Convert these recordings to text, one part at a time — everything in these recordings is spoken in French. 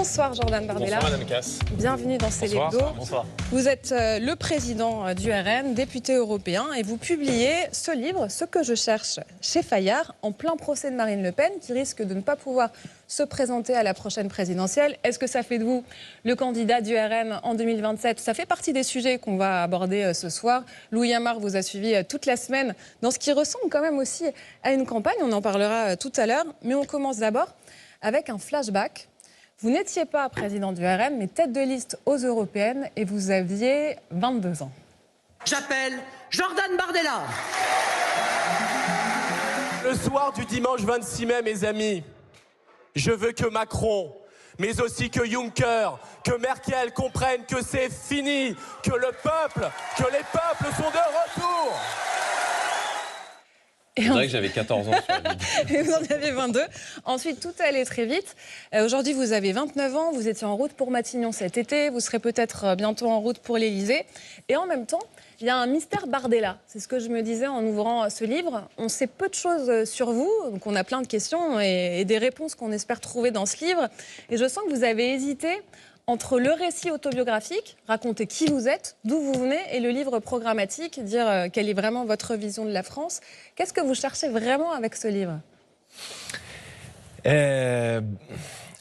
Bonsoir Jordan Bardella. Bonsoir Madame Casse. Bienvenue dans C'est l'Hebdo. Bonsoir. Vous êtes le président du RN, député européen, et vous publiez ce livre, Ce que je cherche, chez Fayard, en plein procès de Marine Le Pen, qui risque de ne pas pouvoir se présenter à la prochaine présidentielle. Est-ce que ça fait de vous le candidat du RN en 2027 ? Ça fait partie des sujets qu'on va aborder ce soir. Louis Amar vous a suivi toute la semaine dans ce qui ressemble quand même aussi à une campagne. On en parlera tout à l'heure. Mais on commence d'abord avec un flashback. Vous n'étiez pas président du RN, mais tête de liste aux européennes, et vous aviez 22 ans. J'appelle Jordan Bardella. Le soir du dimanche 26 mai, mes amis, je veux que Macron, mais aussi que Juncker, que Merkel comprennent que c'est fini, que le peuple, que les peuples sont de retour. C'est vrai que j'avais 14 ans sur la vidéo. Vous en avez 22. Ensuite, tout allait très vite. Aujourd'hui, vous avez 29 ans. Vous étiez en route pour Matignon cet été. Vous serez peut-être bientôt en route pour l'Élysée. Et en même temps, il y a un mystère Bardella. C'est ce que je me disais en ouvrant ce livre. On sait peu de choses sur vous. Donc on a plein de questions et des réponses qu'on espère trouver dans ce livre. Et je sens que vous avez hésité entre le récit autobiographique, raconter qui vous êtes, d'où vous venez, et le livre programmatique, dire quelle est vraiment votre vision de la France. Qu'est-ce que vous cherchez vraiment avec ce livre ? À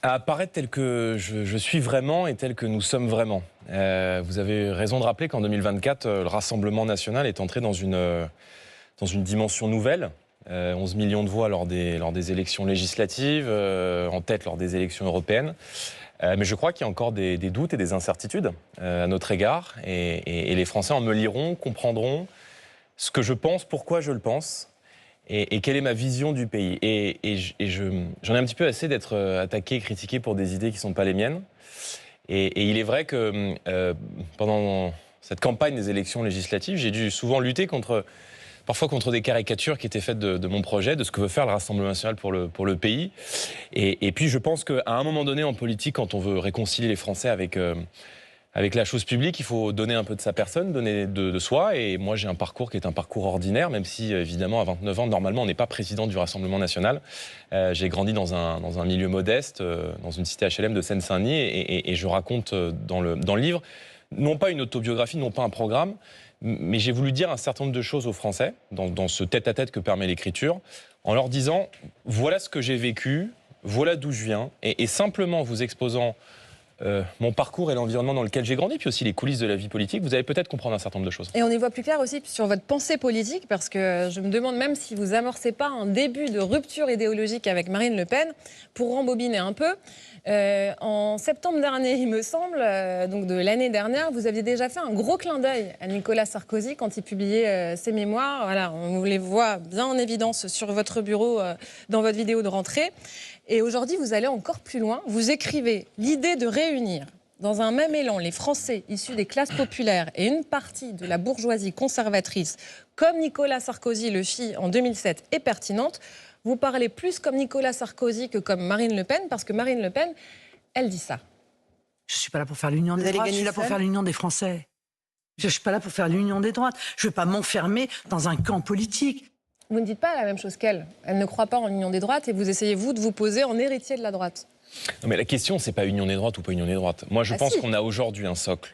apparaître tel que je suis vraiment et tel que nous sommes vraiment. Vous avez raison de rappeler qu'en 2024, le Rassemblement national est entré dans une dimension nouvelle. 11 millions de voix lors des élections législatives, en tête lors des élections européennes. Mais je crois qu'il y a encore des doutes et des incertitudes à notre égard. Et les Français en me liront, comprendront ce que je pense, pourquoi je le pense, et quelle est ma vision du pays. J'en ai un petit peu assez d'être attaqué, critiqué pour des idées qui ne sont pas les miennes. Et il est vrai que pendant cette campagne des élections législatives, j'ai dû souvent lutter parfois contre des caricatures qui étaient faites de mon projet, de ce que veut faire le Rassemblement national pour le pays. Et puis je pense qu'à un moment donné en politique, quand on veut réconcilier les Français avec la chose publique, il faut donner un peu de sa personne, donner de soi. Et moi j'ai un parcours qui est un parcours ordinaire, même si évidemment à 29 ans, normalement on n'est pas président du Rassemblement national. J'ai grandi dans un milieu modeste, dans une cité HLM de Seine-Saint-Denis, et je raconte dans le livre, non pas une autobiographie, non pas un programme, mais j'ai voulu dire un certain nombre de choses aux Français, dans ce tête-à-tête que permet l'écriture, en leur disant, voilà ce que j'ai vécu, voilà d'où je viens, et simplement vous exposant mon parcours et l'environnement dans lequel j'ai grandi, puis aussi les coulisses de la vie politique, vous allez peut-être comprendre un certain nombre de choses. Et on y voit plus clair aussi sur votre pensée politique, parce que je me demande même si vous amorcez pas un début de rupture idéologique avec Marine Le Pen. Pour rembobiner un peu, en septembre dernier, il me semble, donc de l'année dernière, vous aviez déjà fait un gros clin d'œil à Nicolas Sarkozy quand il publiait ses mémoires. Voilà, on les voit bien en évidence sur votre bureau dans votre vidéo de rentrée. Et aujourd'hui, vous allez encore plus loin. Vous écrivez l'idée de réunir dans un même élan les Français issus des classes populaires et une partie de la bourgeoisie conservatrice, comme Nicolas Sarkozy le fit en 2007, est pertinente. Vous parlez plus comme Nicolas Sarkozy que comme Marine Le Pen, parce que Marine Le Pen, elle dit ça. Je ne suis pas là pour faire l'union des droites, je suis là pour faire l'union des Français. Je ne suis pas là pour faire l'union des droites. Je ne veux pas m'enfermer dans un camp politique. Vous ne dites pas la même chose qu'elle. Elle ne croit pas en l'union des droites et vous essayez, vous, de vous poser en héritier de la droite. Non, mais la question, c'est pas union des droites ou pas union des droites. Moi, je pense qu'on a aujourd'hui un socle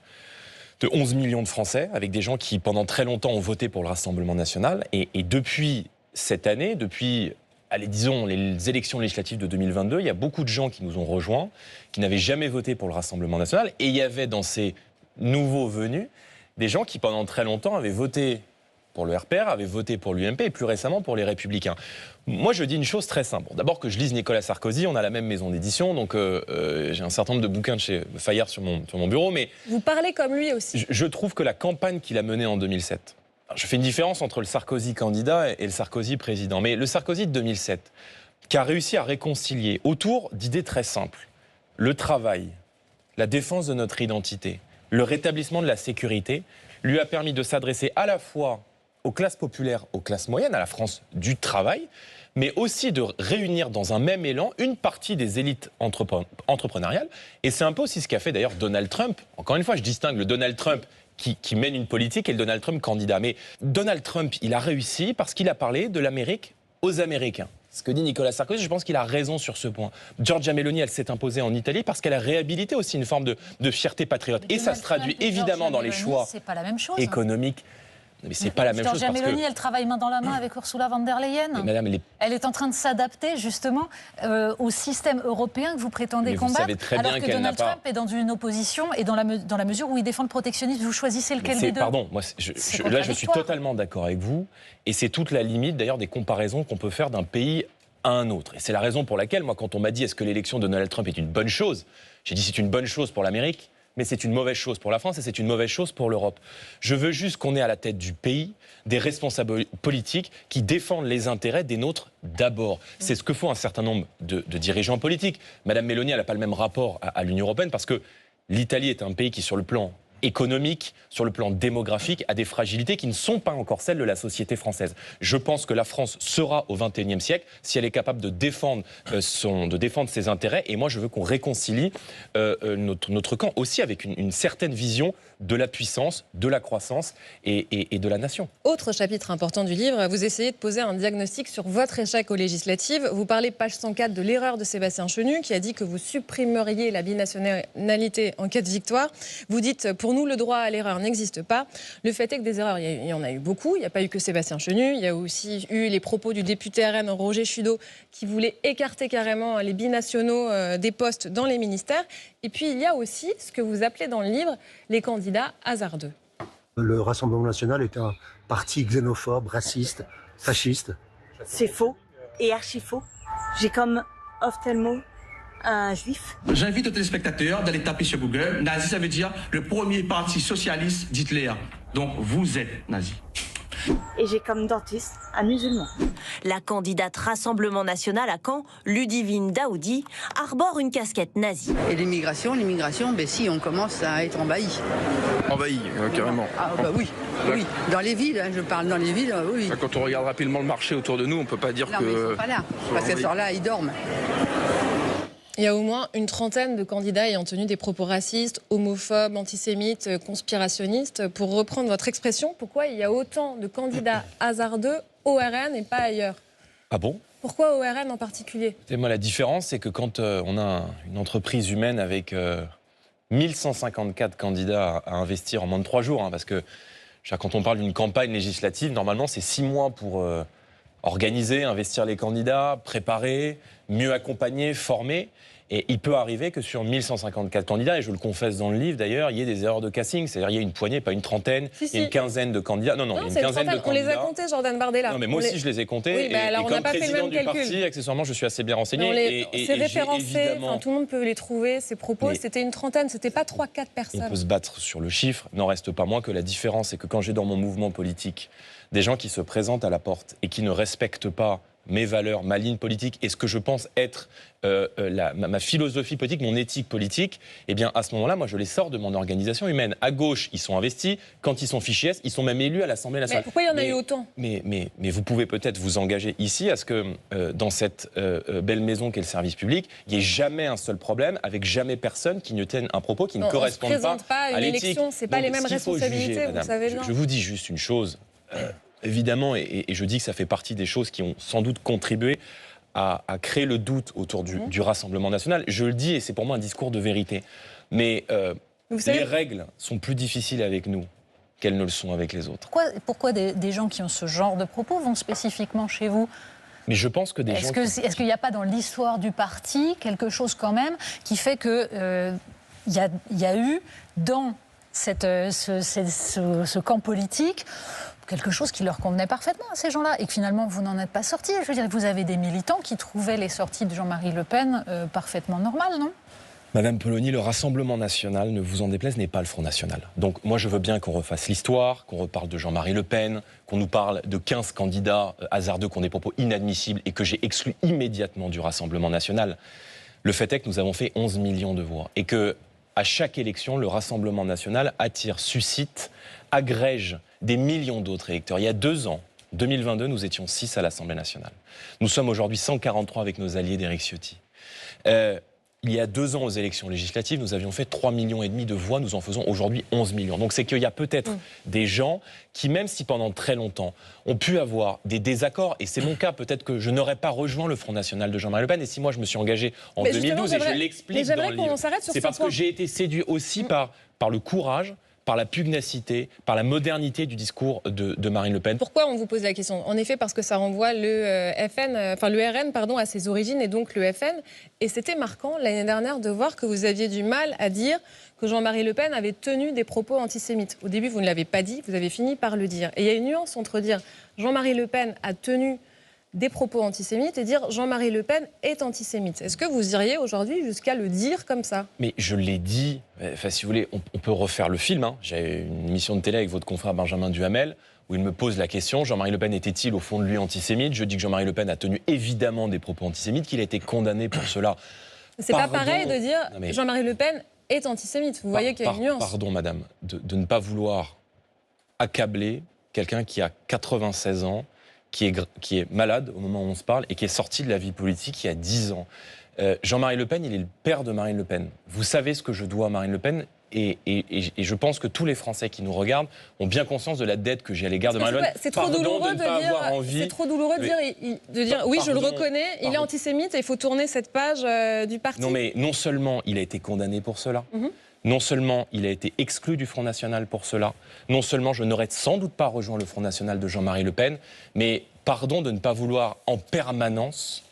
de 11 millions de Français, avec des gens qui, pendant très longtemps, ont voté pour le Rassemblement national. Et depuis cette année, depuis, disons, les élections législatives de 2022, il y a beaucoup de gens qui nous ont rejoints, qui n'avaient jamais voté pour le Rassemblement national. Et il y avait dans ces nouveaux venus des gens qui, pendant très longtemps, avaient voté pour le RPR, avaient voté pour l'UMP et plus récemment pour les Républicains. Moi, je dis une chose très simple. Bon, d'abord que je lise Nicolas Sarkozy, on a la même maison d'édition, donc j'ai un certain nombre de bouquins de chez Fayard sur mon bureau, mais... Vous parlez comme lui aussi. Je trouve que la campagne qu'il a menée en 2007... Alors, je fais une différence entre le Sarkozy candidat et le Sarkozy président, mais le Sarkozy de 2007, qui a réussi à réconcilier autour d'idées très simples, le travail, la défense de notre identité, le rétablissement de la sécurité, lui a permis de s'adresser à la fois aux classes populaires, aux classes moyennes, à la France du travail, mais aussi de réunir dans un même élan une partie des élites entrepreneuriales. Et c'est un peu aussi ce qu'a fait d'ailleurs Donald Trump. Encore une fois, je distingue le Donald Trump qui mène une politique et le Donald Trump candidat. Mais Donald Trump, il a réussi parce qu'il a parlé de l'Amérique aux Américains. ce que dit Nicolas Sarkozy, je pense qu'il a raison sur ce point. Giorgia Meloni, elle s'est imposée en Italie parce qu'elle a réhabilité aussi une forme de fierté patriote. Et ça se traduit évidemment dans les choix économiques. Mais c'est pas la même chose. Giorgia Meloni, elle travaille main dans la main avec Ursula von der Leyen. Madame, elle est en train de s'adapter justement au système européen que vous prétendez combattre. Vous savez très bien alors que Donald Trump est dans une opposition et dans la mesure où il défend le protectionnisme, vous choisissez lequel des deux. Pardon, moi, là je suis totalement d'accord avec vous. Et c'est toute la limite d'ailleurs des comparaisons qu'on peut faire d'un pays à un autre. Et c'est la raison pour laquelle, moi, quand on m'a dit est-ce que l'élection de Donald Trump est une bonne chose, j'ai dit c'est une bonne chose pour l'Amérique. Mais c'est une mauvaise chose pour la France et c'est une mauvaise chose pour l'Europe. Je veux juste qu'on ait à la tête du pays des responsables politiques qui défendent les intérêts des nôtres d'abord. C'est ce que font un certain nombre de dirigeants politiques. Madame Meloni, elle n'a pas le même rapport à l'Union européenne parce que l'Italie est un pays qui, sur le plan économique, sur le plan démographique, a des fragilités qui ne sont pas encore celles de la société française. Je pense que la France sera au XXIe siècle si elle est capable de défendre ses intérêts. Et moi, je veux qu'on réconcilie notre camp aussi avec une certaine vision de la puissance, de la croissance et de la nation. Autre chapitre important du livre, vous essayez de poser un diagnostic sur votre échec aux législatives. Vous parlez, page 104, de l'erreur de Sébastien Chenu, qui a dit que vous supprimeriez la binationalité en cas de victoire. Vous dites, pour nous, le droit à l'erreur n'existe pas. Le fait est que des erreurs, il y en a eu beaucoup. Il n'y a pas eu que Sébastien Chenu. Il y a aussi eu les propos du député RN Roger Chudeau, qui voulait écarter carrément les binationaux des postes dans les ministères. Et puis, il y a aussi ce que vous appelez dans le livre les candidats hasardeux. Le Rassemblement national est un parti xénophobe, raciste, fasciste. C'est faux et archi faux. J'ai comme ophtalmo un juif. J'invite aux téléspectateurs d'aller taper sur Google. Nazi, ça veut dire le premier parti socialiste d'Hitler. Donc vous êtes nazi. Et j'ai comme dentiste un musulman. La candidate Rassemblement national à Caen, Ludivine Daoudi, arbore une casquette nazie. Et l'immigration, si on commence à être envahi. Envahi, carrément. Ah bah oui, oui. Dans les villes, je parle dans les villes, oui. Quand on regarde rapidement le marché autour de nous, on peut pas dire non, mais ils sont pas là, parce qu'à ce soir-là, ils dorment. Il y a au moins une trentaine de candidats ayant tenu des propos racistes, homophobes, antisémites, conspirationnistes. Pour reprendre votre expression, pourquoi il y a autant de candidats hasardeux au RN et pas ailleurs? Ah bon? Pourquoi au RN en particulier? Moi, la différence, c'est que quand on a une entreprise humaine avec 1154 candidats à investir en moins de 3 jours, parce que quand on parle d'une campagne législative, normalement, c'est 6 mois pour organiser, investir les candidats, préparer, mieux accompagner, former. Et il peut arriver que sur 1154 candidats, et je le confesse dans le livre d'ailleurs, il y ait des erreurs de casting. C'est-à-dire il y a une poignée, pas une trentaine, il y a une quinzaine de candidats. Non, il y a une quinzaine de candidats. On les a comptés, Jordan Bardella. Non, mais moi aussi je les ai comptés. Oui, et alors on comme n'a pas fait le président même du calcul. parti, accessoirement, je suis assez bien renseigné. C'est référencé, tout le monde peut les trouver, ces propos. C'était une trentaine, c'était pas 3-4 personnes. On peut se battre sur le chiffre, n'en reste pas moins que la différence, c'est que quand j'ai dans mon mouvement politique des gens qui se présentent à la porte et qui ne respectent pas mes valeurs, ma ligne politique et ce que je pense être ma philosophie politique, mon éthique politique, eh bien à ce moment-là, moi je les sors de mon organisation humaine. À gauche, ils sont investis. Quand ils sont fichés S, ils sont même élus à l'Assemblée nationale. Mais pourquoi il y en a eu autant? mais vous pouvez peut-être vous engager ici à ce que dans cette belle maison qu'est le service public, il n'y ait jamais un seul problème avec jamais personne qui ne tienne un propos qui ne corresponde pas à l'éthique. Élection, c'est pas les mêmes responsabilités, juger, vous savez bien. Je vous dis juste une chose. Évidemment, et je dis que ça fait partie des choses qui ont sans doute contribué à créer le doute autour du Rassemblement national. Je le dis, et c'est pour moi un discours de vérité. Mais les règles sont plus difficiles avec nous qu'elles ne le sont avec les autres. Pourquoi des gens qui ont ce genre de propos vont spécifiquement chez vous? Mais je pense que des gens... Est-ce qu'il n'y a pas dans l'histoire du parti quelque chose quand même qui fait que y a eu dans ce camp politique quelque chose qui leur convenait parfaitement à ces gens-là et que finalement vous n'en êtes pas sortis? Je veux dire, vous avez des militants qui trouvaient les sorties de Jean-Marie Le Pen parfaitement normales, non? Madame Polony, le Rassemblement national, ne vous en déplaise, n'est pas le Front national. Donc moi je veux bien qu'on refasse l'histoire, qu'on reparle de Jean-Marie Le Pen, qu'on nous parle de 15 candidats hasardeux qui ont des propos inadmissibles et que j'ai exclus immédiatement du Rassemblement national. Le fait est que nous avons fait 11 millions de voix et que à chaque élection, le Rassemblement national attire, suscite, agrège des millions d'autres électeurs. Il y a 2 ans, 2022, nous étions 6 à l'Assemblée nationale. Nous sommes aujourd'hui 143 avec nos alliés d'Éric Ciotti. Il il y a 2 ans aux élections législatives, nous avions fait 3,5 millions de voix, nous en faisons aujourd'hui 11 millions. Donc c'est qu'il y a peut-être des gens qui, même si pendant très longtemps, ont pu avoir des désaccords, et c'est mon cas, peut-être que je n'aurais pas rejoint le Front National de Jean-Marie Le Pen, et si moi je me suis engagé en 2012, et je l'explique dans le livre, c'est parce que j'ai été séduit aussi par le courage, par la pugnacité, par la modernité du discours de Marine Le Pen. Pourquoi on vous pose la question? En effet, parce que ça renvoie le RN à ses origines et donc le FN. Et c'était marquant l'année dernière de voir que vous aviez du mal à dire que Jean-Marie Le Pen avait tenu des propos antisémites. Au début, vous ne l'avez pas dit, vous avez fini par le dire. Et il y a une nuance entre dire Jean-Marie Le Pen a tenu des propos antisémites et dire Jean-Marie Le Pen est antisémite. Est-ce que vous iriez aujourd'hui jusqu'à le dire comme ça? Mais je l'ai dit, enfin, si vous voulez, on peut refaire le film. Hein. J'ai une émission de télé avec votre confrère Benjamin Duhamel où il me pose la question, Jean-Marie Le Pen était-il au fond de lui antisémite? Je dis que Jean-Marie Le Pen a tenu évidemment des propos antisémites, qu'il a été condamné pour cela. C'est pas pareil de dire Jean-Marie Le Pen est antisémite. Vous voyez qu'il y a une nuance. Pardon madame, de ne pas vouloir accabler quelqu'un qui a 96 ans, qui est malade au moment où on se parle et qui est sorti de la vie politique il y a 10 ans. Jean-Marie Le Pen, il est le père de Marine Le Pen. Vous savez ce que je dois à Marine Le Pen et je pense que tous les Français qui nous regardent ont bien conscience de la dette que j'ai à l'égard de Marine Le Pen. C'est trop douloureux de dire oui, je le reconnais, il est antisémite et il faut tourner cette page du parti. Non mais non seulement il a été condamné pour cela, non seulement il a été exclu du Front National pour cela, non seulement je n'aurais sans doute pas rejoint le Front National de Jean-Marie Le Pen, mais pardon de ne pas vouloir en permanence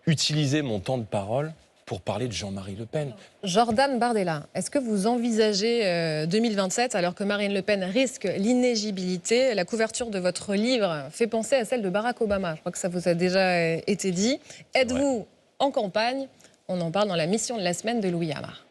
utiliser mon temps de parole pour parler de Jean-Marie Le Pen. Jordan Bardella, est-ce que vous envisagez 2027, alors que Marine Le Pen risque l'inéligibilité? La couverture de votre livre fait penser à celle de Barack Obama. Je crois que ça vous a déjà été dit. Êtes-vous en campagne? On en parle dans la mission de la semaine de Louis Amar.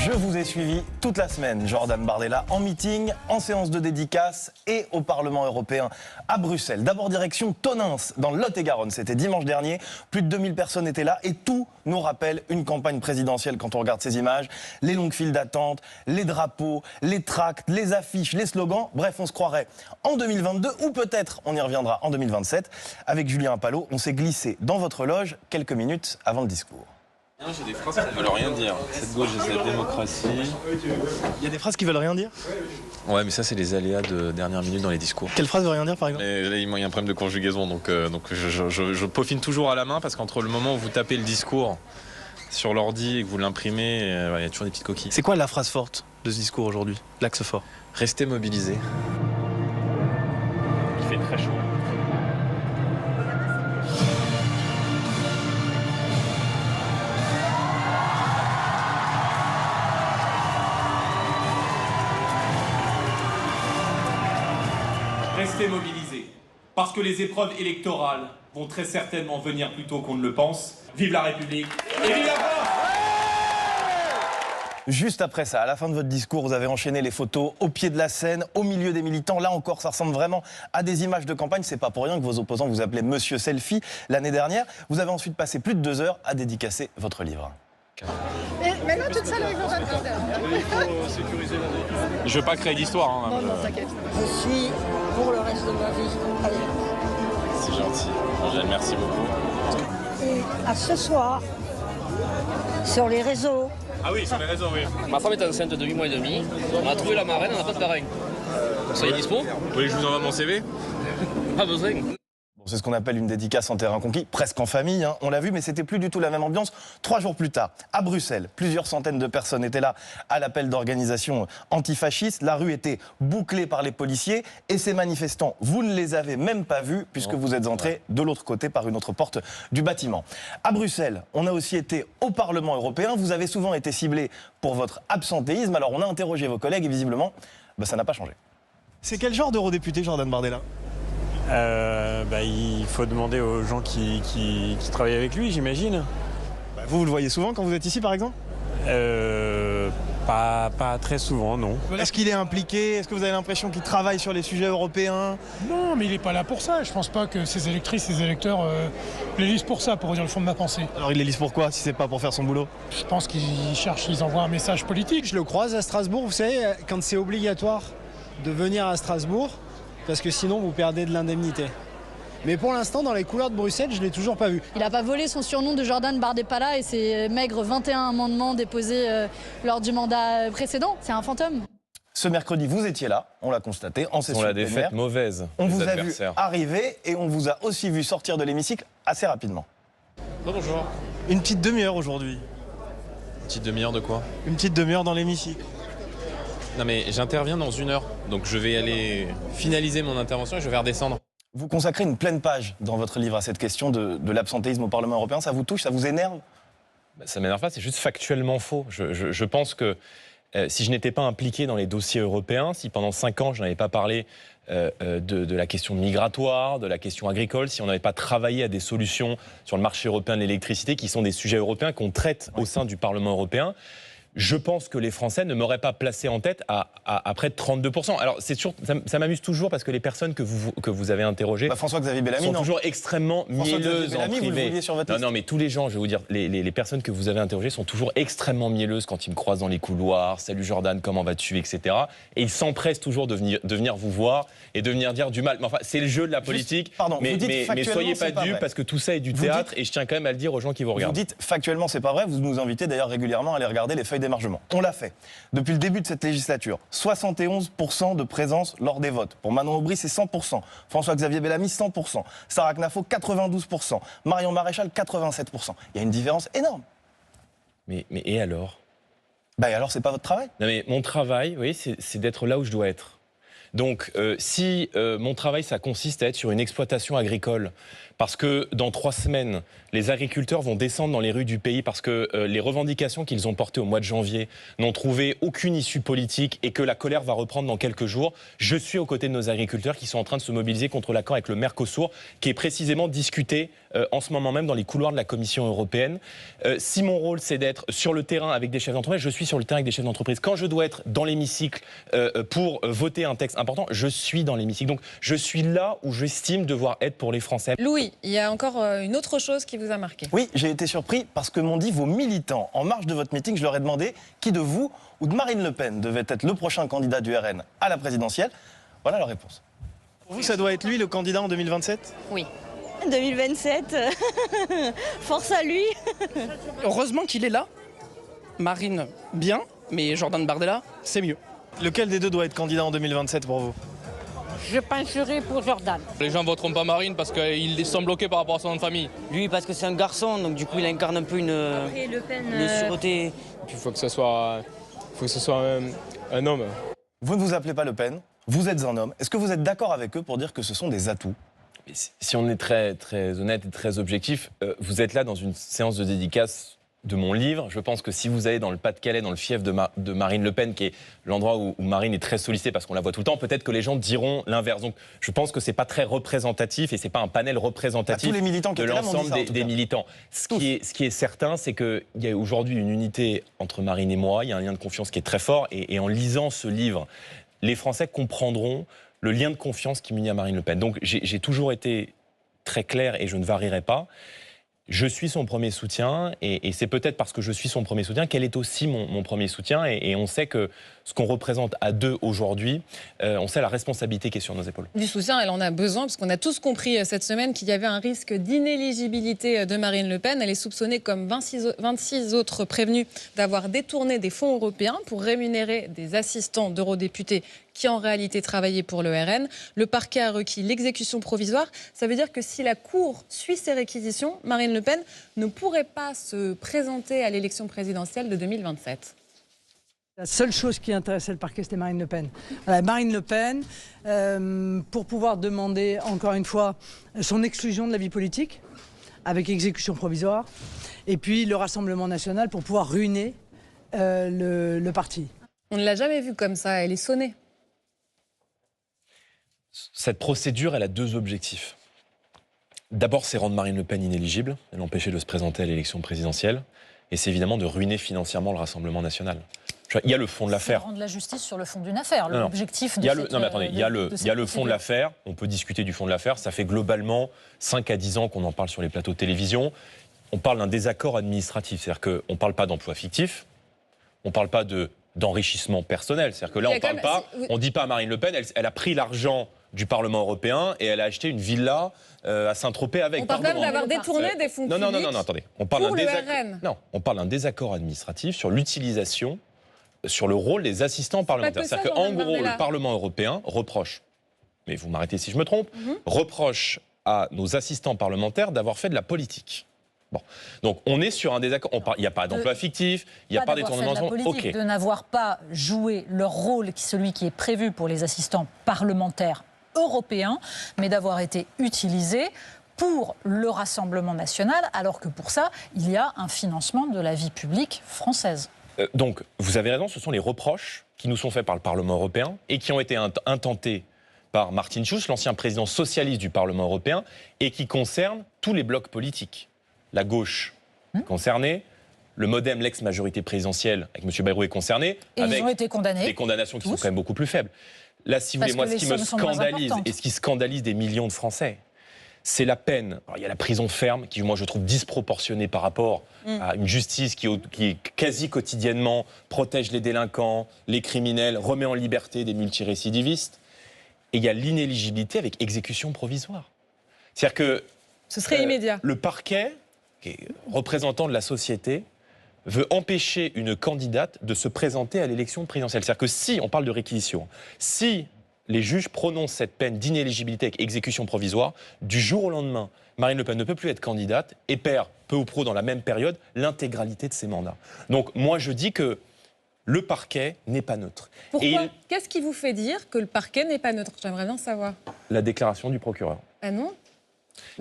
Je vous ai suivi toute la semaine, Jordan Bardella, en meeting, en séance de dédicace et au Parlement européen à Bruxelles. D'abord direction Tonneins, dans le Lot-et-Garonne. C'était dimanche dernier. Plus de 2000 personnes étaient là et tout nous rappelle une campagne présidentielle quand on regarde ces images. Les longues files d'attente, les drapeaux, les tracts, les affiches, les slogans. Bref, on se croirait en 2022 ou peut-être on y reviendra en 2027. Avec Julien Appalo, on s'est glissé dans votre loge quelques minutes avant le discours. J'ai des phrases qui ne veulent rien dire. Cette gauche et cette démocratie. Il y a des phrases qui veulent rien dire? Ouais, mais ça, c'est les aléas de dernière minute dans les discours. Quelle phrase veut rien dire, par exemple? Là, il y a un problème de conjugaison, donc je peaufine toujours à la main parce qu'entre le moment où vous tapez le discours sur l'ordi et que vous l'imprimez, il y a toujours des petites coquilles. C'est quoi la phrase forte de ce discours aujourd'hui? L'axe fort? Restez mobilisés. Il fait très chaud. Restez mobilisés, parce que les épreuves électorales vont très certainement venir plus tôt qu'on ne le pense. Vive la République et vive la France! Juste après ça, à la fin de votre discours, vous avez enchaîné les photos au pied de la scène, au milieu des militants. Là encore, ça ressemble vraiment à des images de campagne. C'est pas pour rien que vos opposants vous appelaient Monsieur Selfie l'année dernière. Vous avez ensuite passé plus de 2 heures à dédicacer votre livre. Mais là, toute seule avec vos Je veux pas créer d'histoire. Hein, non, t'inquiète. Je suis pour le reste de ma vie. Allez. C'est gentil. Angèle, merci beaucoup. Et à ce soir, sur les réseaux. Ah oui, sur les réseaux, oui. Ma femme est enceinte de 8 mois et demi. On a trouvé la marraine, on n'a pas de parrain. Ça y est dispo? Vous voulez que je vous envoie mon CV? Pas besoin. C'est ce qu'on appelle une dédicace en terrain conquis, presque en famille, hein. On l'a vu, mais c'était plus du tout la même ambiance. 3 jours plus tard, à Bruxelles, plusieurs centaines de personnes étaient là à l'appel d'organisations antifascistes. La rue était bouclée par les policiers et ces manifestants, vous ne les avez même pas vus puisque vous êtes entrés de l'autre côté par une autre porte du bâtiment. À Bruxelles, on a aussi été au Parlement européen. Vous avez souvent été ciblé pour votre absentéisme. Alors on a interrogé vos collègues et visiblement, ça n'a pas changé. C'est quel genre d'eurodéputé, Jordan Bardella? Il faut demander aux gens qui travaillent avec lui, j'imagine. Vous le voyez souvent quand vous êtes ici, par exemple? Pas très souvent, non. Est-ce qu'il est impliqué? Est-ce que vous avez l'impression qu'il travaille sur les sujets européens? Non, mais il n'est pas là pour ça. Je pense pas que ses électrices, ses électeurs l'élisent pour ça, pour dire le fond de ma pensée. Alors ils l'élisent pourquoi, si c'est pas pour faire son boulot? Je pense qu'ils envoient un message politique. Je le croise à Strasbourg, vous savez, quand c'est obligatoire de venir à Strasbourg, parce que sinon vous perdez de l'indemnité. Mais pour l'instant, dans les couloirs de Bruxelles, je ne l'ai toujours pas vu. Il n'a pas volé son surnom de Jordan Bardella et ses maigres 21 amendements déposés lors du mandat précédent. C'est un fantôme. Ce mercredi, vous étiez là, on l'a constaté, en session la plénière. défaite mauvaise. On vous a vu arriver et on vous a aussi vu sortir de l'hémicycle assez rapidement. Bonjour. Une petite demi-heure aujourd'hui. Une petite demi-heure de quoi? Une petite demi-heure dans l'hémicycle. Non mais j'interviens dans 1 heure, donc je vais aller finaliser mon intervention et je vais redescendre. Vous consacrez une pleine page dans votre livre à cette question de l'absentéisme au Parlement européen. Ça vous touche, ça vous énerve? Ça m'énerve pas, c'est juste factuellement faux. Je pense que si je n'étais pas impliqué dans les dossiers européens, si pendant 5 ans je n'avais pas parlé de la question migratoire, de la question agricole, si on n'avait pas travaillé à des solutions sur le marché européen de l'électricité, qui sont des sujets européens qu'on traite au sein du Parlement européen, je pense que les Français ne m'auraient pas placé en tête à près de 32%. Alors c'est sûr, ça m'amuse toujours parce que les personnes que vous avez interrogées François-Xavier Bellamy, sont toujours extrêmement mielleuses en privé. Vous le vouliez sur votre liste. Non, mais tous les gens, je vais vous dire, les personnes que vous avez interrogées sont toujours extrêmement mielleuses quand ils me croisent dans les couloirs. Salut Jordan, comment vas-tu, etc. Et ils s'empressent toujours de venir vous voir et de venir dire du mal. Mais enfin, c'est le jeu de la politique. Mais soyez pas dupes parce que tout ça est du théâtre et je tiens quand même à le dire aux gens qui vous regardent. Vous dites factuellement c'est pas vrai. Vous nous invitez d'ailleurs régulièrement à aller regarder les feuilles d'émargement. On l'a fait. Depuis le début de cette législature, 71% de présence lors des votes. Pour Manon Aubry, c'est 100%. François-Xavier Bellamy, 100%. Sarah Knafo, 92%. Marion Maréchal, 87%. Il y a une différence énorme. Mais et alors? Alors, c'est pas votre travail? Non, mais mon travail, oui, c'est d'être là où je dois être. Donc, si mon travail, ça consiste à être sur une exploitation agricole, parce que dans 3 semaines, les agriculteurs vont descendre dans les rues du pays parce que les revendications qu'ils ont portées au mois de janvier n'ont trouvé aucune issue politique et que la colère va reprendre dans quelques jours, je suis aux côtés de nos agriculteurs qui sont en train de se mobiliser contre l'accord avec le Mercosur, qui est précisément discuté en ce moment même dans les couloirs de la Commission européenne. Si mon rôle, c'est d'être sur le terrain avec des chefs d'entreprise, je suis sur le terrain avec des chefs d'entreprise. Quand je dois être dans l'hémicycle pour voter un texte important, je suis dans l'hémicycle. Donc, je suis là où j'estime devoir être pour les Français. Louis, il y a encore une autre chose qui vous a marqué. Oui, j'ai été surpris parce que m'ont dit vos militants. En marge de votre meeting, je leur ai demandé qui de vous ou de Marine Le Pen devait être le prochain candidat du RN à la présidentielle. Voilà leur réponse. Pour vous, ça doit être lui le candidat en 2027? Oui. 2027, force à lui. Heureusement qu'il est là. Marine, bien, mais Jordan Bardella, c'est mieux. Lequel des deux doit être candidat en 2027 pour vous? Je pencherai pour Jordan. Les gens voteront pas Marine parce qu'ils sont bloqués par rapport à son nom de famille. Lui, parce que c'est un garçon, donc du coup, il incarne un peu une sûreté. Il faut que ce soit un homme. Vous ne vous appelez pas Le Pen, vous êtes un homme. Est-ce que vous êtes d'accord avec eux pour dire que ce sont des atouts? Si on est très, très honnête et très objectif, vous êtes là dans une séance de dédicace de mon livre. Je pense que si vous allez dans le Pas-de-Calais, dans le fief de Marine Le Pen, qui est l'endroit où Marine est très sollicitée parce qu'on la voit tout le temps, peut-être que les gens diront l'inverse. Donc je pense que c'est pas très représentatif et c'est pas un panel représentatif tous les militants qui de l'ensemble des militants. Ce qui est certain, c'est qu'il y a aujourd'hui une unité entre Marine et moi, il y a un lien de confiance qui est très fort et en lisant ce livre, les Français comprendront le lien de confiance qui m'unit à Marine Le Pen. Donc j'ai toujours été très clair et je ne varierai pas. Je suis son premier soutien et c'est peut-être parce que je suis son premier soutien qu'elle est aussi mon premier soutien et on sait que ce qu'on représente à deux aujourd'hui, on sait la responsabilité qui est sur nos épaules. Du soutien, elle en a besoin parce qu'on a tous compris cette semaine qu'il y avait un risque d'inéligibilité de Marine Le Pen. Elle est soupçonnée comme 26 autres prévenus d'avoir détourné des fonds européens pour rémunérer des assistants d'eurodéputés qui en réalité travaillaient pour le RN. Le parquet a requis l'exécution provisoire. Ça veut dire que si la Cour suit ces réquisitions, Marine Le Pen ne pourrait pas se présenter à l'élection présidentielle de 2027. La seule chose qui intéressait le parquet, c'était Marine Le Pen. Voilà, Marine Le Pen, pour pouvoir demander, encore une fois, son exclusion de la vie politique, avec exécution provisoire, et puis le Rassemblement national pour pouvoir ruiner le parti. On ne l'a jamais vue comme ça, elle est sonnée. Cette procédure, elle a deux objectifs. D'abord, c'est rendre Marine Le Pen inéligible et l'empêcher de se présenter à l'élection présidentielle. Et c'est évidemment de ruiner financièrement le Rassemblement national. Il y a le fond de l'affaire. Rendre la justice sur le fond d'une affaire. L'objectif de il y a le fond de l'affaire. On peut discuter du fond de l'affaire. Ça fait globalement 5 à 10 ans qu'on en parle sur les plateaux de télévision. On parle d'un désaccord administratif. C'est-à-dire qu'on ne parle pas d'emploi fictif. On ne parle pas d'enrichissement personnel. C'est-à-dire que là, on ne dit pas à Marine Le Pen, elle a pris l'argent du Parlement européen et elle a acheté une villa à Saint-Tropez avec. On parle quand même d'avoir détourné des fonds publics. Non, attendez. On parle d'un désaccord administratif sur l'utilisation, sur le rôle des assistants parlementaires. C'est-à-dire qu'en gros, le Parlement européen reproche, mais vous m'arrêtez si je me trompe, reproche à nos assistants parlementaires d'avoir fait de la politique. Bon. Donc on est sur un désaccord. Il n'y a pas d'emploi fictif, il n'y a pas détournement de politique, de n'avoir pas joué leur rôle, celui qui est prévu pour les assistants parlementaires européens, mais d'avoir été utilisés pour le Rassemblement national, alors que pour ça, il y a un financement de la vie publique française. Donc vous avez raison, ce sont les reproches qui nous sont faits par le Parlement européen et qui ont été intentés par Martin Schulz, l'ancien président socialiste du Parlement européen, et qui concernent tous les blocs politiques. La gauche concernée, le MoDem, l'ex-majorité présidentielle, avec M. Bayrou est concerné, et avec ils ont été condamnés, des condamnations qui sont quand même beaucoup plus faibles. Là, si vous voulez, moi, ce qui me scandalise et ce qui scandalise des millions de Français, c'est la peine. Alors, il y a la prison ferme, qui, moi, je trouve disproportionnée par rapport à une justice qui quasi quotidiennement protège les délinquants, les criminels, remet en liberté des multirécidivistes. Et il y a l'inéligibilité avec exécution provisoire. C'est-à-dire que ce serait immédiat. Le parquet, qui est représentant de la société, veut empêcher une candidate de se présenter à l'élection présidentielle. C'est-à-dire que si, on parle de réquisition, si les juges prononcent cette peine d'inéligibilité avec exécution provisoire, du jour au lendemain, Marine Le Pen ne peut plus être candidate et perd, peu ou prou dans la même période, l'intégralité de ses mandats. Donc moi je dis que le parquet n'est pas neutre. Pourquoi ? Qu'est-ce qui vous fait dire que le parquet n'est pas neutre ? J'aimerais bien savoir. La déclaration du procureur. Ah non ?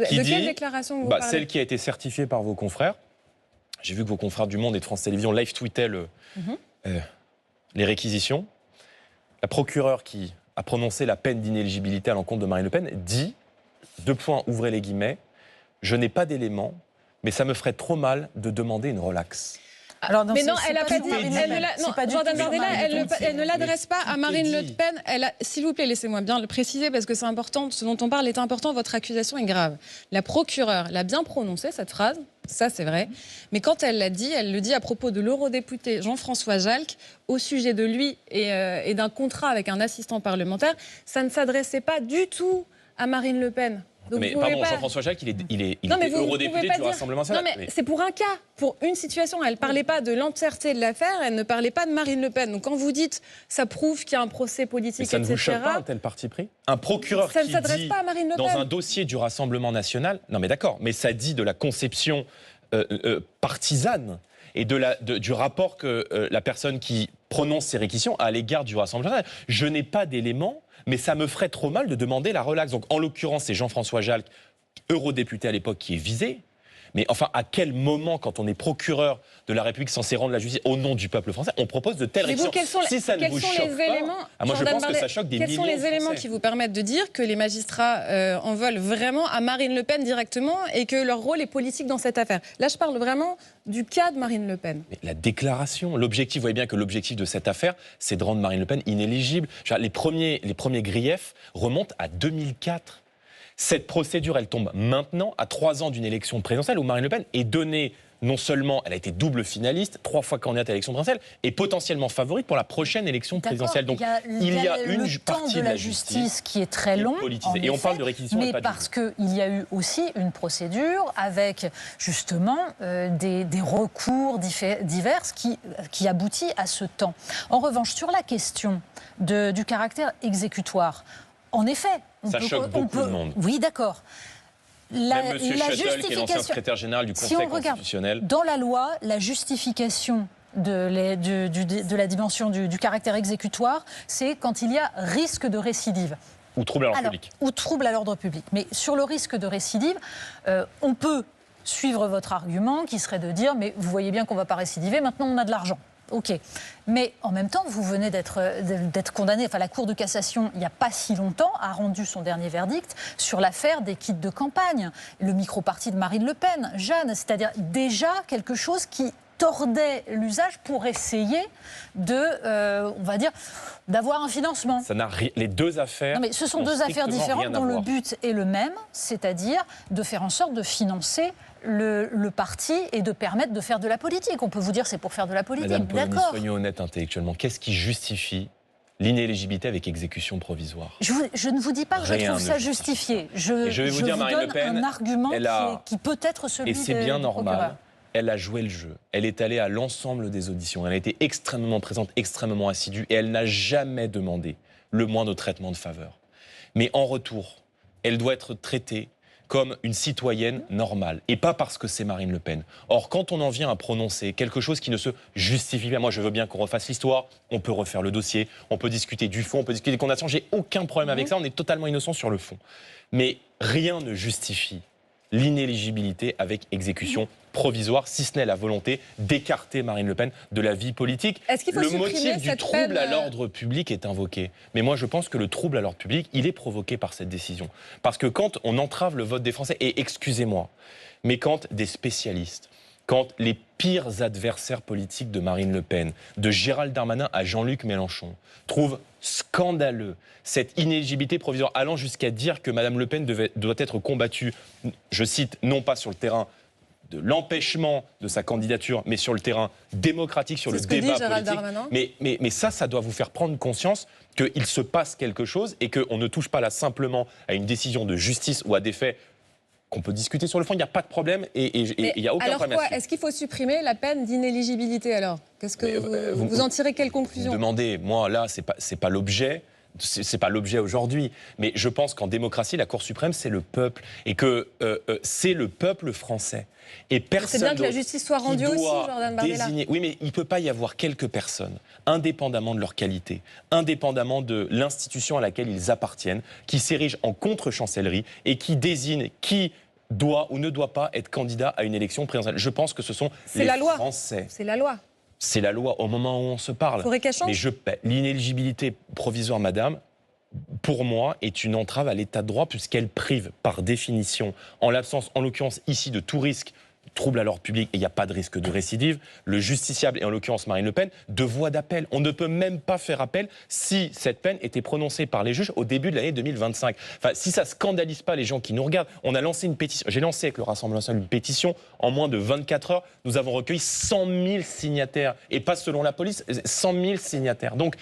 Qui de dit, quelle déclaration vous parlez ? Celle qui a été certifiée par vos confrères. J'ai vu que vos confrères du Monde et de France Télévisions live tweetaient les réquisitions. La procureure qui a prononcé la peine d'inéligibilité à l'encontre de Marine Le Pen dit, ouvrez les guillemets, je n'ai pas d'éléments, mais ça me ferait trop mal de demander une relaxe. Alors, mais non, elle n'a pas dit. Jordan Bardella, elle ne l'adresse pas à Marine Le Pen. S'il vous plaît, laissez-moi bien le préciser parce que c'est important. Ce dont on parle est important. Votre accusation est grave. La procureure l'a bien prononcée cette phrase. Ça, c'est vrai. Mais quand elle l'a dit, elle le dit à propos de l'eurodéputé Jean-François Jalc au sujet de lui et d'un contrat avec un assistant parlementaire. Ça ne s'adressait pas du tout à Marine Le Pen. Donc mais pardon, Jean-François Jalc, il était eurodéputé du Rassemblement national. Non, mais c'est pour un cas, pour une situation. Elle ne parlait pas de l'entièreté de l'affaire, elle ne parlait pas de Marine Le Pen. Donc quand vous dites ça prouve qu'il y a un procès politique, etc. Mais ça ne vous choque pas un tel parti pris ? Un procureur ça qui ne s'adresse pas à Marine Le Pen. Dans un dossier du Rassemblement national, non mais d'accord, mais ça dit de la conception partisane et du rapport que la personne qui prononce ces réquisitions a à l'égard du Rassemblement national. Je n'ai pas d'éléments, mais ça me ferait trop mal de demander la relaxe. Donc, en l'occurrence, c'est Jean-François Jalc, eurodéputé à l'époque, qui est visé. Mais enfin, à quel moment, quand on est procureur de la République censé rendre la justice au nom du peuple français, on propose de telles réquisitions ? Si ça ne vous choque pas, moi je pense que ça choque des millions de Français. Quels sont les éléments qui vous permettent de dire que les magistrats en veulent vraiment à Marine Le Pen directement et que leur rôle est politique dans cette affaire ? Là, je parle vraiment du cas de Marine Le Pen. Mais la déclaration, l'objectif, vous voyez bien que l'objectif de cette affaire, c'est de rendre Marine Le Pen inéligible. Les premiers griefs remontent à 2004. Cette procédure, elle tombe maintenant, à 3 ans d'une élection présidentielle, où Marine Le Pen est donnée, non seulement, elle a été double finaliste, 3 fois candidate à l'élection présidentielle, et potentiellement favorite pour la prochaine élection présidentielle. Donc il y a une partie de la justice qui est très long, et on parle de réquisition. Mais parce qu'il y a eu aussi une procédure avec justement des recours divers qui aboutit à ce temps. En revanche, sur la question du caractère exécutoire, en effet, ça choque beaucoup de monde. Oui, d'accord. Même M. Schuttel, qui est l'ancien secrétaire général du Conseil constitutionnel. Dans la loi, la justification de la dimension du caractère exécutoire, c'est quand il y a risque de récidive. Ou trouble à l'ordre public. Ou trouble à l'ordre public. Mais sur le risque de récidive, on peut suivre votre argument qui serait de dire « mais vous voyez bien qu'on ne va pas récidiver, maintenant on a de l'argent ». Ok, mais en même temps, vous venez d'être condamné. Enfin, la Cour de cassation, il n'y a pas si longtemps, a rendu son dernier verdict sur l'affaire des kits de campagne, le micro-parti de Marine Le Pen, Jeanne, c'est-à-dire déjà quelque chose qui tordait l'usage pour essayer on va dire, d'avoir un financement. Ça n'a rien. Les deux affaires. Non, mais ce sont deux affaires différentes dont le but est le même, c'est-à-dire de faire en sorte de financer le parti et de permettre de faire de la politique. On peut vous dire c'est pour faire de la politique, Madame d'accord. Soyons honnête intellectuellement. Qu'est-ce qui justifie L'inéligibilité avec exécution provisoire. Je ne vous dis pas que je Rien trouve ne ça justifie. justifié. Je vais vous dire, Marine donne Le Pen, un argument qui peut être celui et c'est bien du normal. procureur. Elle a joué le jeu. Elle est allée à l'ensemble des auditions. Elle a été extrêmement présente, extrêmement assidue, et elle n'a jamais demandé le moindre traitement de faveur. Mais en retour, elle doit être traitée comme une citoyenne normale, et pas parce que c'est Marine Le Pen. Or, quand on en vient à prononcer quelque chose qui ne se justifie pas, moi je veux bien qu'on refasse l'histoire, on peut refaire le dossier, on peut discuter du fond, on peut discuter des condamnations, j'ai aucun problème avec ça, on est totalement innocent sur le fond. Mais rien ne justifie l'inéligibilité avec exécution provisoire, si ce n'est la volonté d'écarter Marine Le Pen de la vie politique. Est-ce qu'il faut le supprimer motif du cette trouble peine, à l'ordre public est invoqué. Mais moi, je pense que le trouble à l'ordre public, il est provoqué par cette décision. Parce que quand on entrave le vote des Français, et excusez-moi, mais quand des spécialistes, quand les pires adversaires politiques de Marine Le Pen, de Gérald Darmanin à Jean-Luc Mélenchon, trouvent scandaleux cette inéligibilité provisoire, allant jusqu'à dire que Mme Le Pen doit être combattue, je cite, non pas sur le terrain de l'empêchement de sa candidature, mais sur le terrain démocratique, sur le débat politique. Mais ça doit vous faire prendre conscience qu'il se passe quelque chose et qu'on ne touche pas là simplement à une décision de justice ou à des faits qu'on peut discuter sur le fond, il n'y a pas de problème et il n'y a aucun problème. Alors quoi, est-ce qu'il faut supprimer la peine d'inéligibilité alors? Qu'est-ce que vous en tirez quelle conclusion? Demandez, moi là, c'est pas l'objet. C'est pas l'objet aujourd'hui, mais je pense qu'en démocratie, la Cour suprême, c'est le peuple, et que c'est le peuple français. Et personne. C'est bien que la justice soit rendue aussi, Jordan Bardella. Oui, mais il ne peut pas y avoir quelques personnes, indépendamment de leur qualité, indépendamment de l'institution à laquelle ils appartiennent, qui s'érigent en contre-chancellerie et qui désignent qui doit ou ne doit pas être candidat à une élection présidentielle. Je pense que ce sont les Français. C'est la loi. C'est la loi au moment où on se parle. Faudrait qu'elle change. Mais l'inéligibilité provisoire, madame, pour moi, est une entrave à l'état de droit puisqu'elle prive, par définition, en l'absence, en l'occurrence ici, de tout risque, trouble à l'ordre public, et il n'y a pas de risque de récidive, le justiciable, et en l'occurrence Marine Le Pen, de voie d'appel. On ne peut même pas faire appel si cette peine était prononcée par les juges au début de l'année 2025. Enfin, si ça ne scandalise pas les gens qui nous regardent, on a lancé une pétition, j'ai lancé avec le Rassemblement national une pétition, en moins de 24 heures, nous avons recueilli 100 000 signataires, et pas selon la police, 100 000 signataires. Donc,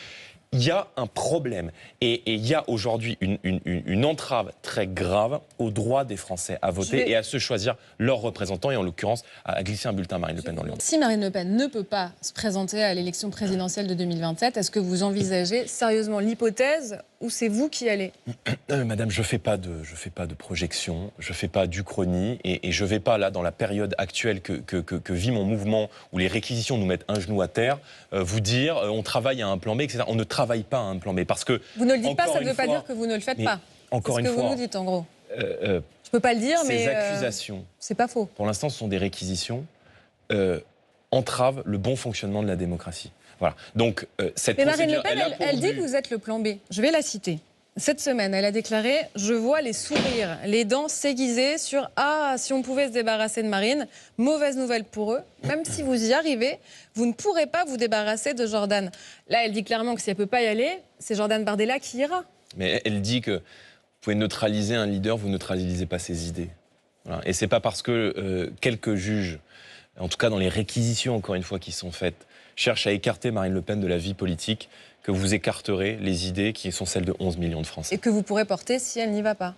il y a un problème et il y a aujourd'hui une entrave très grave au droit des Français à voter et à se choisir leurs représentants et en l'occurrence à glisser un bulletin Marine Le Pen dans l'urne. Si Marine Le Pen ne peut pas se présenter à l'élection présidentielle de 2027, est-ce que vous envisagez sérieusement l'hypothèse ou c'est vous qui allez? Madame, je fais pas de projection, je fais pas d'uchronie et je vais pas là dans la période actuelle que vit mon mouvement où les réquisitions nous mettent un genou à terre, vous dire on travaille à un plan B, etc. On ne travaille pas à un plan B parce que vous ne le dites pas, ça ne veut pas dire que vous ne le faites pas. Encore une fois, c'est ce que vous nous dites en gros. Je peux pas le dire, mais ces accusations, c'est pas faux. Pour l'instant, ce sont des réquisitions, entravent le bon fonctionnement de la démocratie. Voilà. Donc cette mais Marine Le Pen, elle dit but... que vous êtes le plan B. Je vais la citer. Cette semaine, elle a déclaré « Je vois les sourires, les dents s'aiguiser sur « Ah, si on pouvait se débarrasser de Marine, mauvaise nouvelle pour eux. Même si vous y arrivez, vous ne pourrez pas vous débarrasser de Jordan. » Là, elle dit clairement que si elle ne peut pas y aller, c'est Jordan Bardella qui ira. Mais elle dit que vous pouvez neutraliser un leader, vous ne neutralisez pas ses idées. Voilà. Et c'est pas parce que quelques juges, en tout cas dans les réquisitions, encore une fois, qui sont faites, cherchent à écarter Marine Le Pen de la vie politique, que vous écarterez les idées qui sont celles de 11 millions de Français. Et que vous pourrez porter si elle n'y va pas.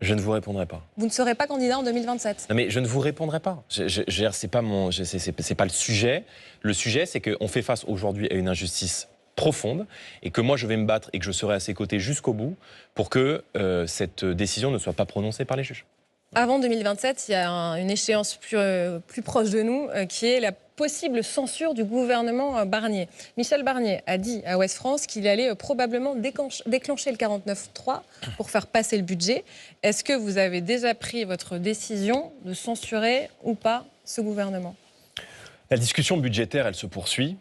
Je ne vous répondrai pas. Vous ne serez pas candidat en 2027. Non mais je ne vous répondrai pas. C'est pas le sujet. Le sujet, c'est qu'on fait face aujourd'hui à une injustice profonde et que moi je vais me battre et que je serai à ses côtés jusqu'au bout pour que cette décision ne soit pas prononcée par les juges. Avant 2027, il y a une échéance plus proche de nous qui est la possible censure du gouvernement Barnier. Michel Barnier a dit à Ouest France qu'il allait probablement déclencher le 49.3 pour faire passer le budget. Est-ce que vous avez déjà pris votre décision de censurer ou pas ce gouvernement? La discussion budgétaire, elle se poursuit.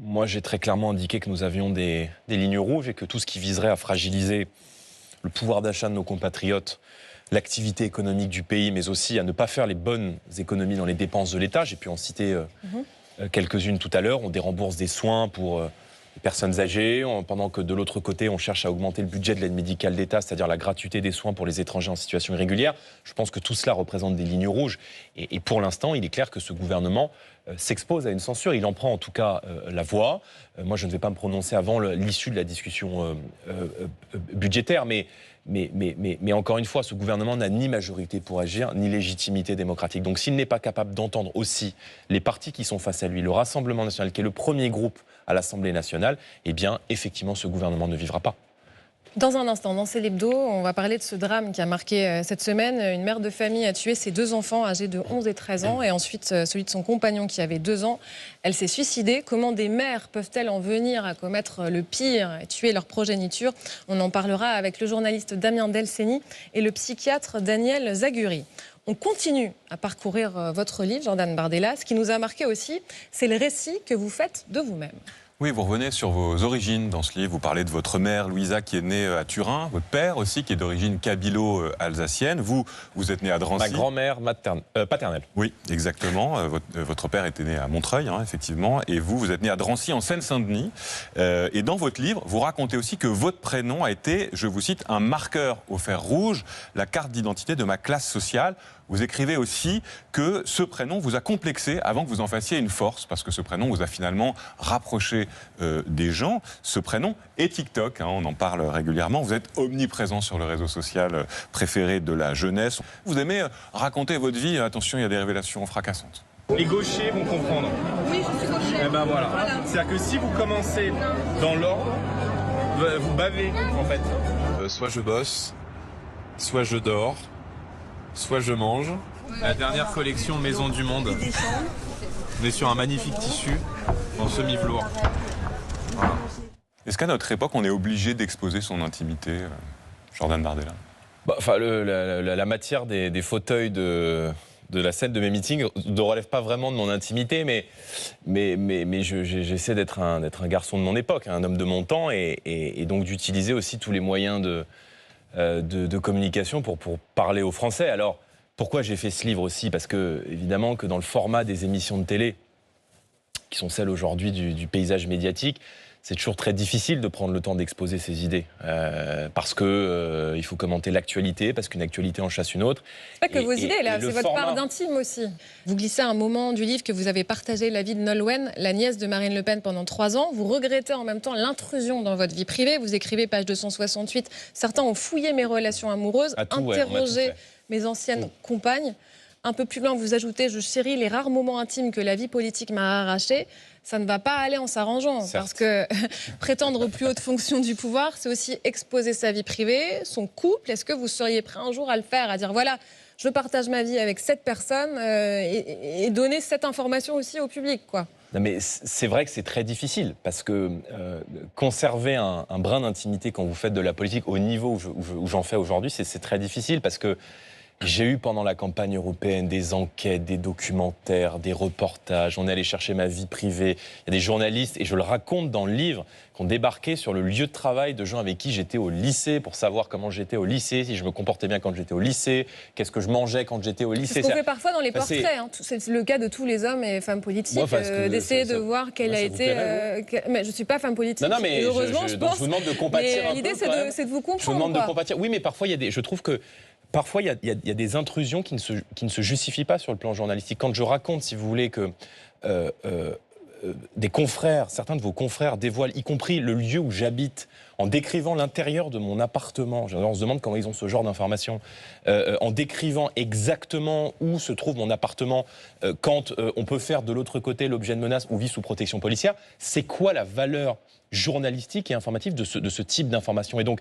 Moi, j'ai très clairement indiqué que nous avions des lignes rouges et que tout ce qui viserait à fragiliser le pouvoir d'achat de nos compatriotes, l'activité économique du pays, mais aussi à ne pas faire les bonnes économies dans les dépenses de l'État. J'ai pu en citer quelques-unes tout à l'heure. On dérembourse des soins pour les personnes âgées, pendant que de l'autre côté, on cherche à augmenter le budget de l'aide médicale d'État, c'est-à-dire la gratuité des soins pour les étrangers en situation irrégulière. Je pense que tout cela représente des lignes rouges. Et pour l'instant, il est clair que ce gouvernement s'expose à une censure. Il en prend en tout cas la voie. Moi, je ne vais pas me prononcer avant l'issue de la discussion budgétaire, mais encore une fois, ce gouvernement n'a ni majorité pour agir, ni légitimité démocratique. Donc s'il n'est pas capable d'entendre aussi les partis qui sont face à lui, le Rassemblement national, qui est le premier groupe à l'Assemblée nationale, eh bien, effectivement, ce gouvernement ne vivra pas. Dans un instant, dans C'est l'hebdo, on va parler de ce drame qui a marqué cette semaine. Une mère de famille a tué ses 2 enfants âgés de 11 et 13 ans et ensuite celui de son compagnon qui avait 2 ans. Elle s'est suicidée. Comment des mères peuvent-elles en venir à commettre le pire et tuer leur progéniture? On en parlera avec le journaliste Damien Delceni et le psychiatre Daniel Zaguri. On continue à parcourir votre livre, Jordan Bardella. Ce qui nous a marqué aussi, c'est le récit que vous faites de vous-même. Oui, vous revenez sur vos origines dans ce livre. Vous parlez de votre mère, Louisa, qui est née à Turin. Votre père aussi, qui est d'origine kabylo-alsacienne. Vous êtes né à Drancy. Ma grand-mère paternelle. Oui, exactement. Votre père était né à Montreuil, effectivement. Et vous êtes né à Drancy, en Seine-Saint-Denis. Et dans votre livre, vous racontez aussi que votre prénom a été, je vous cite, un marqueur au fer rouge, la carte d'identité de ma classe sociale. Vous écrivez aussi que ce prénom vous a complexé avant que vous en fassiez une force, parce que ce prénom vous a finalement rapproché des gens. Ce prénom est TikTok, on en parle régulièrement. Vous êtes omniprésent sur le réseau social préféré de la jeunesse. Vous aimez raconter votre vie. Attention, il y a des révélations fracassantes. Les gauchers vont comprendre. Oui, je suis gaucher. Eh ben voilà. C'est-à-dire que si vous commencez dans l'ordre, vous bavez en fait. Soit je bosse, soit je dors, soit je mange. La dernière collection Maison du Monde. On est sur un magnifique tissu en semi-velours. Voilà. Est-ce qu'à notre époque, on est obligé d'exposer son intimité, Jordan Bardella? La matière des fauteuils de la scène de mes meetings ne relève pas vraiment de mon intimité, mais j'essaie d'être un garçon de mon époque, un homme de mon temps, et donc d'utiliser aussi tous les moyens de communication pour parler aux Français. Alors, pourquoi j'ai fait ce livre aussi? Parce que, évidemment, que dans le format des émissions de télé, qui sont celles aujourd'hui du paysage médiatique, c'est toujours très difficile de prendre le temps d'exposer ses idées. Parce que il faut commenter l'actualité, parce qu'une actualité en chasse une autre. C'est pas que vos idées, là, c'est votre part d'intime aussi. Vous glissez à un moment du livre que vous avez partagé la vie de Nolwenn, la nièce de Marine Le Pen, pendant 3 ans. Vous regrettez en même temps l'intrusion dans votre vie privée. Vous écrivez, page 268, certains ont fouillé mes relations amoureuses, interrogé mes anciennes compagnes. Un peu plus loin, vous ajoutez « Je chéris les rares moments intimes que la vie politique m'a arrachés ». Ça ne va pas aller en s'arrangeant, parce que prétendre aux plus hautes fonctions du pouvoir, c'est aussi exposer sa vie privée, son couple. Est-ce que vous seriez prêt un jour à le faire, à dire voilà, je partage ma vie avec cette personne et donner cette information aussi au public, quoi? Non, mais c'est vrai que c'est très difficile, parce que conserver un brin d'intimité quand vous faites de la politique au niveau où j'en fais aujourd'hui, c'est très difficile, parce que j'ai eu pendant la campagne européenne des enquêtes, des documentaires, des reportages. On est allé chercher ma vie privée. Il y a des journalistes, et je le raconte dans le livre, qui ont débarqué sur le lieu de travail de gens avec qui j'étais au lycée pour savoir comment j'étais au lycée, si je me comportais bien quand j'étais au lycée, qu'est-ce que je mangeais quand j'étais au lycée. C'est ce qu'on fait parfois dans les portraits. C'est le cas de tous les hommes et femmes politiques, d'essayer de voir quelle a été... mais je ne suis pas femme politique, mais heureusement, je pense. Je vous demande de compatir un peu. L'idée, c'est de vous comprendre. Je vous demande de compatir. Oui, mais parfois, je trouve que parfois, il y a des intrusions qui ne se justifient pas sur le plan journalistique. Quand je raconte, si vous voulez, que des confrères, certains de vos confrères dévoilent, y compris le lieu où j'habite, en décrivant l'intérieur de mon appartement, on se demande comment ils ont ce genre d'informations, en décrivant exactement où se trouve mon appartement, quand on peut faire de l'autre côté l'objet de menaces ou vit sous protection policière, c'est quoi la valeur journalistique et informative de ce type d'information? Et donc,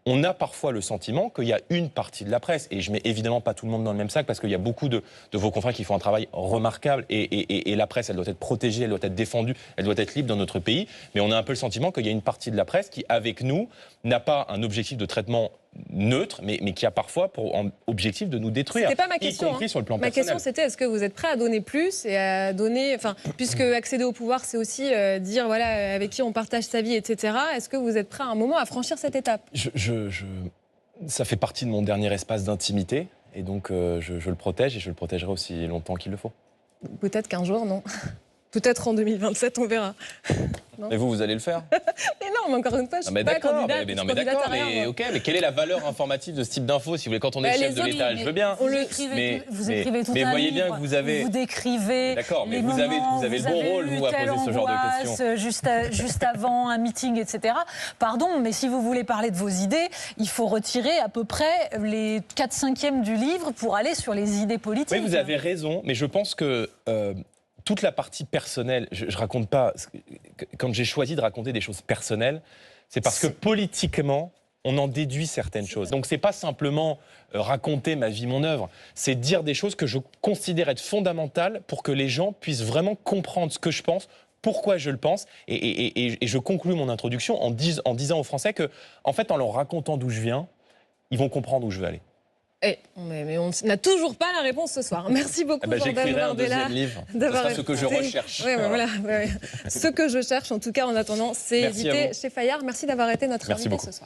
on a parfois le sentiment qu'il y a une partie de la presse, et je mets évidemment pas tout le monde dans le même sac, parce qu'il y a beaucoup de vos confrères qui font un travail remarquable, et la presse, elle doit être protégée, elle doit être défendue, elle doit être libre dans notre pays, mais on a un peu le sentiment qu'il y a une partie de la presse qui, avec nous, n'a pas un objectif de traitement neutre, mais qui a parfois pour objectif de nous détruire, c'était pas ma question, y compris sur le plan personnel. Ma question, c'était est-ce que vous êtes prêt à donner plus et à donner, enfin, puisque accéder au pouvoir, c'est aussi dire voilà avec qui on partage sa vie, etc. Est-ce que vous êtes prêt à un moment à franchir cette étape? Ça fait partie de mon dernier espace d'intimité, et donc je le protège, et je le protégerai aussi longtemps qu'il le faut. Peut-être qu'un jour, non. Peut-être en 2027, on verra. Non. Et vous allez le faire? Mais non, mais encore une fois, je suis pas candidate. Non, mais d'accord, mais ok, mais quelle est la valeur informative de ce type d'info, si vous voulez, quand on est chef de l'État? Je veux bien. Vous écrivez tout mais un voyez livre, bien que vous avez. Vous décrivez. D'accord, mais les vous avez moments, le bon rôle, vous, à poser ce genre de questions. Juste avant un meeting, etc. Pardon, mais si vous voulez parler de vos idées, il faut retirer à peu près les 4/5 du livre pour aller sur les idées politiques. Oui, vous avez raison, mais je pense que. Toute la partie personnelle, je raconte pas. Quand j'ai choisi de raconter des choses personnelles, c'est parce que politiquement, on en déduit certaines choses. Donc c'est pas simplement raconter ma vie, mon œuvre, c'est dire des choses que je considère être fondamentales pour que les gens puissent vraiment comprendre ce que je pense, pourquoi je le pense. Et je conclus mon introduction en disant aux Français que, en fait, en leur racontant d'où je viens, ils vont comprendre où je veux aller. Mais on n'a toujours pas la réponse ce soir. Merci beaucoup, Jordan Bardella. J'écrirai un deuxième livre. Ce sera ce que je recherche. Voilà. Ce que je cherche, en tout cas, en attendant, c'est éviter chez Fayard. Merci d'avoir été notre invité ce soir.